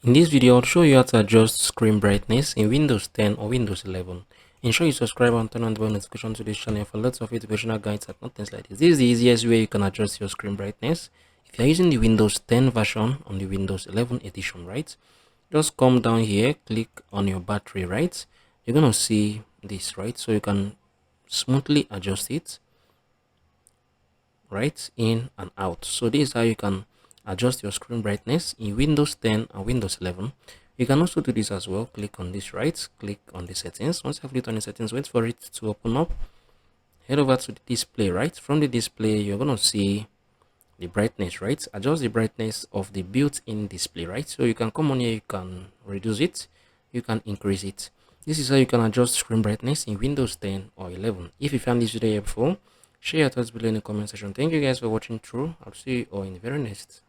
In this video, I'll show you how to adjust screen brightness in Windows 10 or Windows 11. Ensure you subscribe and turn on the bell notification to this channel for lots of educational guides and contents like this. This is the easiest way you can adjust your screen brightness. If you're using the Windows 10 version on the Windows 11 edition, right? Just come down here, click on your battery, right? You're going to see this, right? So you can smoothly adjust it, right, in and out. So this is how you can adjust your screen brightness in Windows 10 and Windows 11. You can also do this as well. Click on this, right, click on the settings. Once you have clicked on the settings, wait for it to open up. Head over to the display, right? From the display, you're going to see the brightness, right? Adjust the brightness of the built-in display, right? So you can come on here, you can reduce it, you can increase it. This is how you can adjust screen brightness in Windows 10 or 11. If you found this video helpful, share your thoughts below in the comment section. Thank you guys for watching through. I'll see you all in the very next